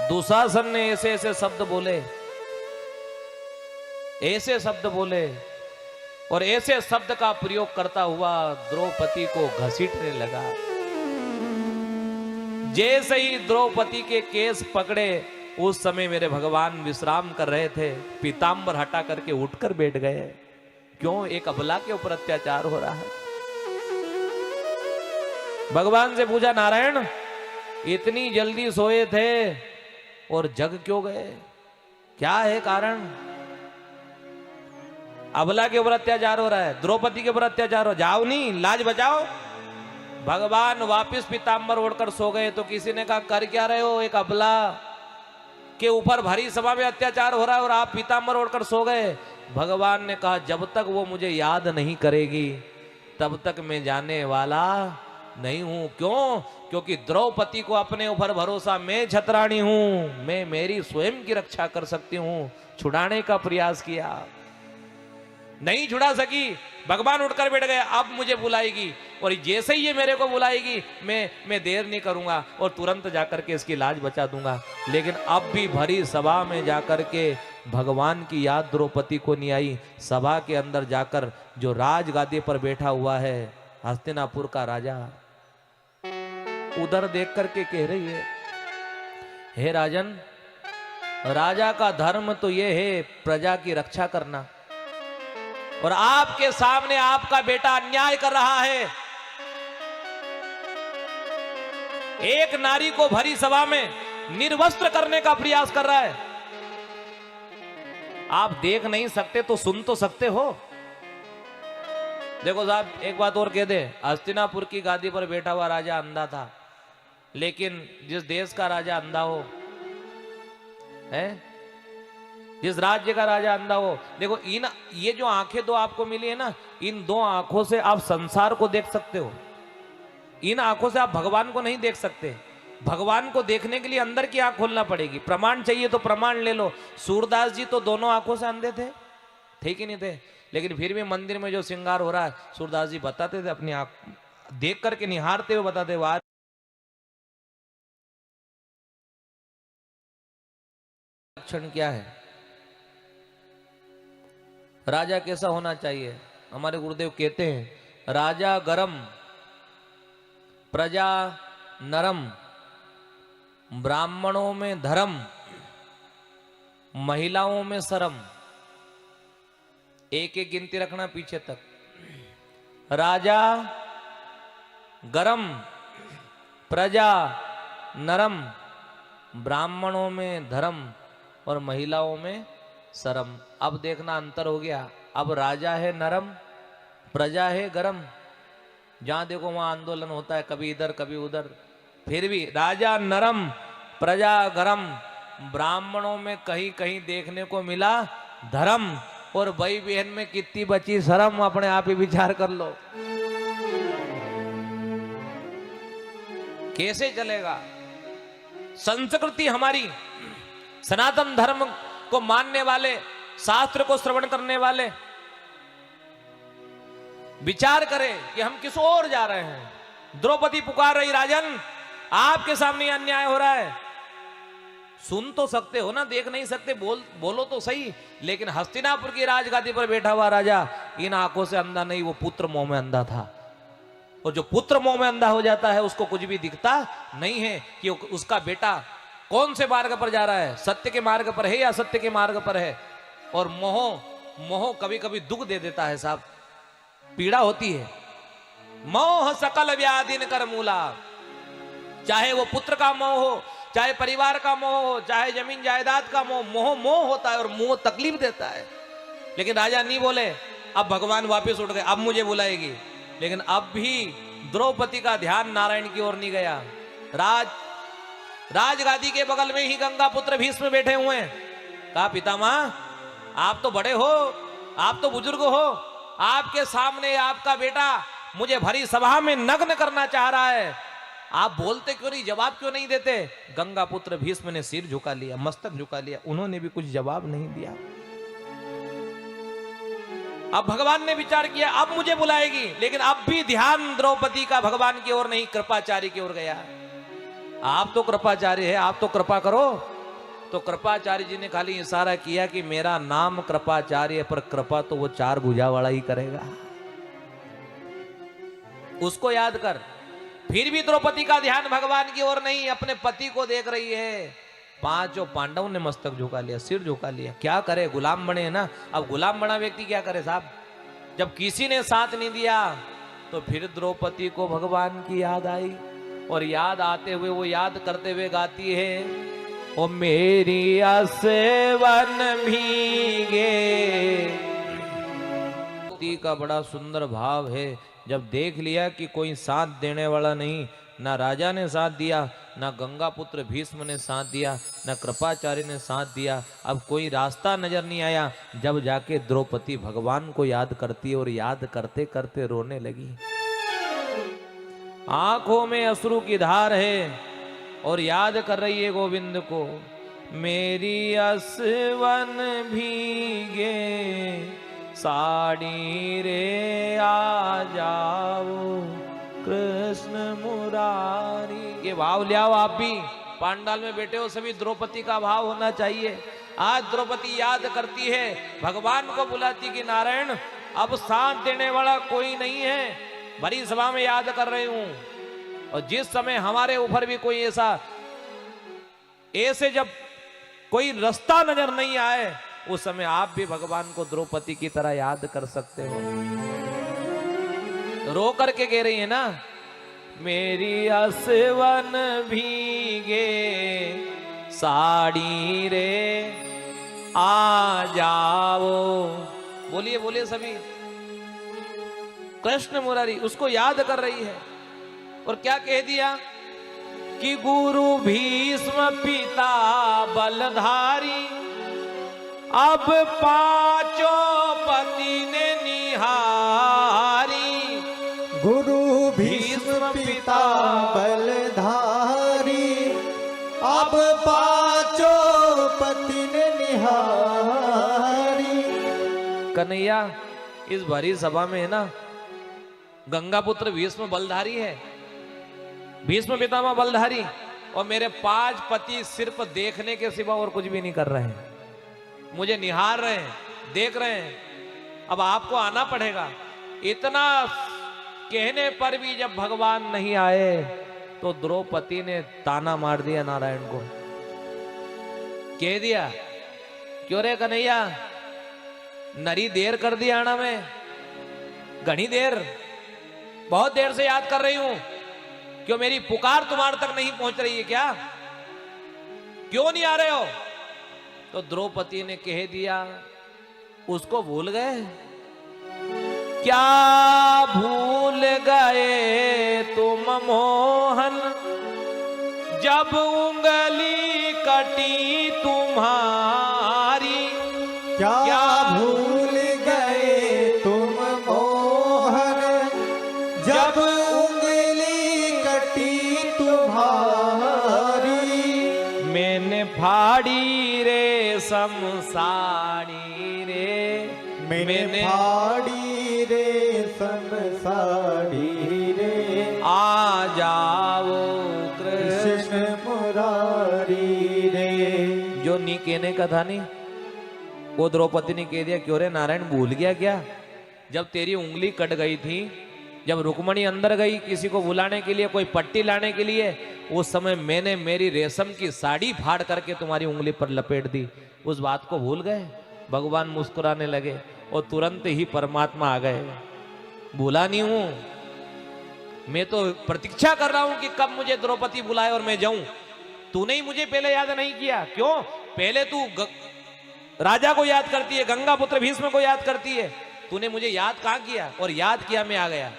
दुशासन ने ऐसे ऐसे शब्द बोले और ऐसे शब्द का प्रयोग करता हुआ द्रौपदी को घसीटने लगा। जैसे ही द्रौपदी के केस पकड़े, उस समय मेरे भगवान विश्राम कर रहे थे, पीतांबर हटा करके उठकर बैठ गए। क्यों? एक अबला के ऊपर अत्याचार हो रहा है। भगवान से पूछा, नारायण इतनी जल्दी सोए थे और जग क्यों गए? क्या है कारण? अबला के ऊपर अत्याचार हो रहा है, द्रौपदी के ऊपर अत्याचार हो, जाओ नहीं, लाज बचाओ। भगवान वापिस पीतांबर ओढ़कर सो गए। तो किसी ने कहा, कर क्या रहे हो? एक अबला के ऊपर भरी सभा में अत्याचार हो रहा है और आप पीतांबर ओढ़कर सो गए। भगवान ने कहा, जब तक वो मुझे याद नहीं करेगी तब तक मैं जाने वाला नहीं हूं। क्यों? क्योंकि द्रौपदी को अपने ऊपर भरोसा, मैं छतरानी हूं, मैं मेरी स्वयं की रक्षा कर सकती हूं। छुड़ाने का प्रयास किया, नहीं छुड़ा सकी। भगवान उठकर बैठ गए, अब मुझे बुलाएगी और जैसे ही ये मेरे को बुलाएगी मैं देर नहीं करूंगा और तुरंत जाकर के इसकी लाज बचा दूंगा। लेकिन अब भी भरी सभा में जाकर के भगवान की याद द्रौपदी को नहीं आई। सभा के अंदर जाकर जो राजगादी पर बैठा हुआ है हस्तिनापुर का राजा, उधर देख करके कह रही है, हे राजन, राजा का धर्म तो ये है प्रजा की रक्षा करना, और आपके सामने आपका बेटा अन्याय कर रहा है। एक नारी को भरी सभा में निर्वस्त्र करने का प्रयास कर रहा है। आप देख नहीं सकते तो सुन तो सकते हो। देखो साहब, एक बात और कह दे, हस्तिनापुर की गादी पर बैठा हुआ राजा अंधा था, लेकिन जिस देश का राजा अंधा हो, है जिस राज्य का राजा अंधा हो, देखो ये जो आंखें दो आपको मिली है ना, इन दो आंखों से आप संसार को देख सकते हो। इन आंखों से आप भगवान को नहीं देख सकते। भगवान को देखने के लिए अंदर की आंख खोलना पड़ेगी। प्रमाण चाहिए तो प्रमाण ले लो। सूरदास जी तो दोनों आंखों से अंधे थे कि नहीं थे? लेकिन फिर भी मंदिर में जो श्रृंगार हो रहा है, सूरदास जी बताते थे, अपनी आंख देख करके निहारते हुए बताते, वाह लक्षण क्या है, राजा कैसा होना चाहिए। हमारे गुरुदेव कहते हैं, राजा गरम, प्रजा नरम, ब्राह्मणों में धर्म, महिलाओं में शर्म। एक एक गिनती रखना पीछे तक। राजा गरम, प्रजा नरम, ब्राह्मणों में धर्म और महिलाओं में शर्म। अब देखना अंतर हो गया। अब राजा है नरम, प्रजा है गरम। जहां देखो वहां आंदोलन होता है, कभी इधर कभी उधर। फिर भी राजा नरम, प्रजा गरम, ब्राह्मणों में कहीं कहीं देखने को मिला धर्म, और भाई बहन में कितनी बची शर्म, अपने आप ही विचार कर लो। कैसे चलेगा? संस्कृति हमारी, सनातन धर्म को मानने वाले, शास्त्र को श्रवण करने वाले विचार करें कि हम किस ओर जा रहे हैं। द्रौपदी पुकार रही, राजन आपके सामने अन्याय हो रहा है। सुन तो सकते हो ना, देख नहीं सकते, बोलो तो सही। लेकिन हस्तिनापुर की राजगादी पर बैठा हुआ राजा इन आंखों से अंधा नहीं, वो पुत्र मोह में अंधा था। और जो पुत्र मोह में अंधा हो जाता है, उसको कुछ भी दिखता नहीं है कि उसका बेटा कौन से मार्ग पर जा रहा है, सत्य के मार्ग पर है या असत्य के मार्ग पर है। और मोह कभी कभी दुख दे देता है साहब, पीड़ा होती है। मोह सकल व्याधिन कर मूला। चाहे वो पुत्र का मोह हो, चाहे परिवार का मोह हो, चाहे जमीन जायदाद का मोह, मोह होता है और मोह तकलीफ देता है। लेकिन राजा नहीं बोले। अब भगवान वापस उठ गए, अब मुझे बुलाएगी। लेकिन अब भी द्रौपदी का ध्यान नारायण की ओर नहीं गया। राजगादी के बगल में ही गंगा पुत्र भीष्म बैठे हुए हैं। कहा, पितामह आप तो बड़े हो, आप तो बुजुर्ग हो, आपके सामने आपका बेटा मुझे भरी सभा में नग्न करना चाह रहा है, आप बोलते क्यों नहीं, जवाब क्यों नहीं देते? गंगा पुत्र भीष्म ने सिर झुका लिया, मस्तक झुका लिया, उन्होंने भी कुछ जवाब नहीं दिया। अब भगवान ने विचार किया, अब मुझे बुलाएगी। लेकिन अब भी ध्यान द्रौपदी का भगवान की ओर नहीं, कृपाचार्य की ओर गया। आप तो कृपाचार्य है, आप तो कृपा करो, तो कृपाचार्य जी ने खाली इशारा किया कि मेरा नाम कृपाचार्य, पर कृपा तो वो 4 भुजा वाला ही करेगा, उसको याद कर। फिर भी द्रौपदी का ध्यान भगवान की ओर नहीं, अपने पति को देख रही है। 5 पांडवों ने मस्तक झुका लिया, सिर झुका लिया। क्या करे, गुलाम बने हैं ना। अब गुलाम बना व्यक्ति क्या करे साहब। जब किसी ने साथ नहीं दिया तो फिर द्रौपदी को भगवान की याद आई, और याद आते हुए वो याद करते हुए गाती है, ओ मेरी आसवन भीगे। का बड़ा सुंदर भाव है। जब देख लिया कि कोई साथ देने वाला नहीं, ना राजा ने साथ दिया, ना गंगा पुत्र भीष्म ने साथ दिया, ना कृपाचार्य ने साथ दिया, अब कोई रास्ता नजर नहीं आया, जब जाके द्रौपदी भगवान को याद करती है, और याद करते करते रोने लगी। आंखों में अश्रु की धार है और याद कर रही है गोविंद को। मेरी असवन भीगे साड़ी रे आ जाओ कृष्ण मुरारी। ये भाव ले आओ आप भी, पांडाल में बैठे हो सभी, द्रौपदी का भाव होना चाहिए। आज द्रौपदी याद करती है, भगवान को बुलाती कि नारायण अब साथ देने वाला कोई नहीं है, बड़ी सभा में याद कर रही हूं। और जिस समय हमारे ऊपर भी कोई ऐसे जब कोई रास्ता नजर नहीं आए, उस समय आप भी भगवान को द्रौपदी की तरह याद कर सकते हो। रो करके कह रही है ना, मेरी असवन भीगे साड़ी रे आ जाओ। बोलिए बोलिए सभी, कृष्ण मुरारी उसको याद कर रही है। और क्या कह दिया कि गुरु भीष्म पिता बलधारी, अब 5 पति ने निहारी। गुरु भीष्म पिता बलधारी, अब 5 पति ने निहारी। कन्हैया इस भरी सभा में है ना, गंगा पुत्र भीष्म बलधारी है, भीष्म पितामह बलधारी, और मेरे 5 पति सिर्फ देखने के सिवा और कुछ भी नहीं कर रहे हैं, मुझे निहार रहे हैं, देख रहे हैं। अब आपको आना पड़ेगा। इतना कहने पर भी जब भगवान नहीं आए तो द्रौपदी ने ताना मार दिया नारायण को। कह दिया, क्यों रे कन्हैया नरी देर कर दी आना में, घनी देर, बहुत देर से याद कर रही हूं, क्यों मेरी पुकार तुम्हारे तक नहीं पहुंच रही है क्या, क्यों नहीं आ रहे हो। तो द्रौपदी ने कह दिया, उसको भूल गए क्या, भूल गए तुम मोहन, जब उंगली कटी तुम्हारी। क्या भूल गए तुम मोहन, जब उंगली कटी तुम्हारी। मैंने फाड़ी रे समसाड़ी रे, मैंने फाड़ी रे समसाड़ी रे, आ जाओ कृष्ण मुरारी रे। जो नी कहने का था नहीं, वो द्रौपदी ने कह दिया, क्यों रे नारायण भूल गया क्या, जब तेरी उंगली कट गई थी, जब रुक्मणी अंदर गई किसी को बुलाने के लिए, कोई पट्टी लाने के लिए, उस समय मैंने मेरी रेशम की साड़ी फाड़ करके तुम्हारी उंगली पर लपेट दी, उस बात को भूल गए। भगवान मुस्कुराने लगे और तुरंत ही परमात्मा आ गए। भूला नहीं हूं, मैं तो प्रतीक्षा कर रहा हूं कि कब मुझे द्रौपदी बुलाए और मैं जाऊं। तूने ही मुझे पहले याद नहीं किया, क्यों? पहले तू राजा को याद करती है, गंगा पुत्र भीष्म को याद करती है, तूने मुझे याद कहां किया? और याद किया, मैं आ गया,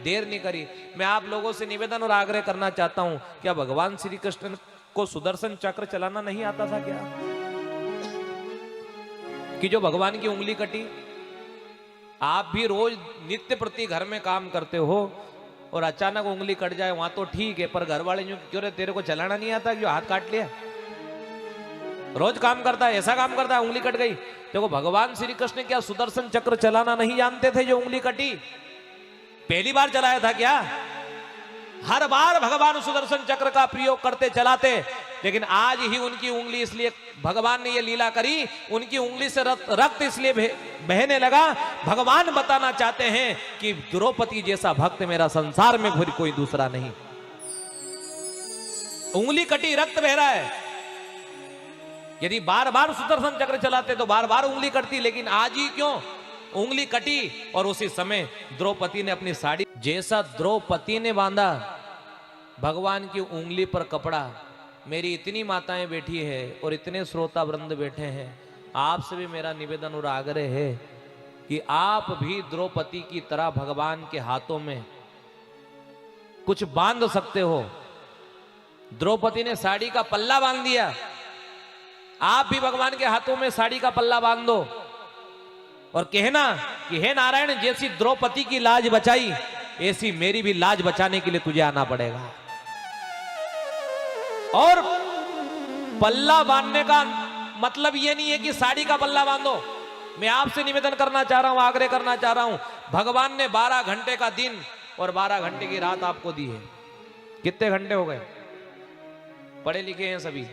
देर नहीं करी। मैं आप लोगों से निवेदन और आग्रह करना चाहता हूं, क्या भगवान श्री कृष्ण को सुदर्शन चक्र चलाना नहीं आता था क्या? कि जो भगवान की उंगली कटी, आप भी रोज नित्य प्रति घर में काम करते हो और अचानक उंगली कट जाए वहां तो ठीक है, पर घर वाले क्यों रे तेरे को चलाना नहीं आता, जो हाथ काट लिया, रोज काम करता है, ऐसा काम करता है, उंगली कट गई। देखो भगवान श्री कृष्ण क्या सुदर्शन चक्र चलाना नहीं जानते थे? जो उंगली कटी पहली बार चलाया था क्या? हर बार भगवान सुदर्शन चक्र का प्रयोग करते चलाते, लेकिन आज ही उनकी उंगली, इसलिए भगवान ने ये लीला करी, उनकी उंगली से रक्त इसलिए बहने लगा। भगवान बताना चाहते हैं कि द्रौपदी जैसा भक्त मेरा संसार में फिर कोई दूसरा नहीं। उंगली कटी, रक्त बह रहा है। यदि बार बार सुदर्शन चक्र चलाते तो बार बार उंगली कटती, लेकिन आज ही क्यों उंगली कटी। और उसी समय द्रौपदी ने अपनी साड़ी, जैसा द्रौपदी ने बांधा भगवान की उंगली पर कपड़ा, मेरी इतनी माताएं बैठी है और इतने श्रोता वृंद बैठे हैं, आपसे भी मेरा निवेदन और आग्रह है कि आप भी द्रौपदी की तरह भगवान के हाथों में कुछ बांध सकते हो। द्रौपदी ने साड़ी का पल्ला बांध दिया, आप भी भगवान के हाथों में साड़ी का पल्ला बांध दो और कहना कि हे नारायण, जैसी द्रौपदी की लाज बचाई ऐसी मेरी भी लाज बचाने के लिए तुझे आना पड़ेगा। और पल्ला बांधने का मतलब यह नहीं है कि साड़ी का पल्ला बांधो। मैं आपसे निवेदन करना चाह रहा हूं, आग्रह करना चाह रहा हूं, भगवान ने 12 घंटे का दिन और 12 घंटे की रात आपको दी है। कितने घंटे हो गए? पढ़े लिखे हैं सभी।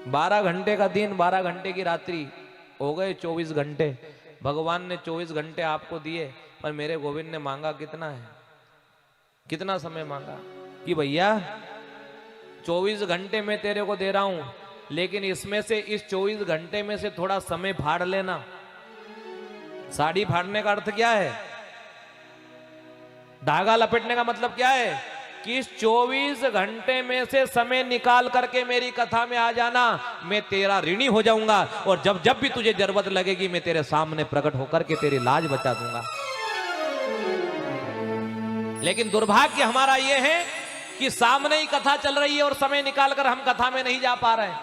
12 घंटे का दिन, 12 घंटे की रात्रि, हो गए 24 घंटे। भगवान ने 24 घंटे आपको दिए, पर मेरे गोविंद ने मांगा कितना है? कितना समय मांगा कि भैया 24 घंटे मैं तेरे को दे रहा हूं, लेकिन इसमें से, इस 24 घंटे में से थोड़ा समय फाड़ लेना। साड़ी फाड़ने का अर्थ क्या है? धागा लपेटने का मतलब क्या है कि इस 24 घंटे में से समय निकाल करके मेरी कथा में आ जाना, मैं तेरा ऋणी हो जाऊंगा और जब जब भी तुझे जरूरत लगेगी मैं तेरे सामने प्रकट होकर के तेरी लाज बचा दूंगा। लेकिन दुर्भाग्य हमारा यह है कि सामने ही कथा चल रही है और समय निकाल कर हम कथा में नहीं जा पा रहे हैं।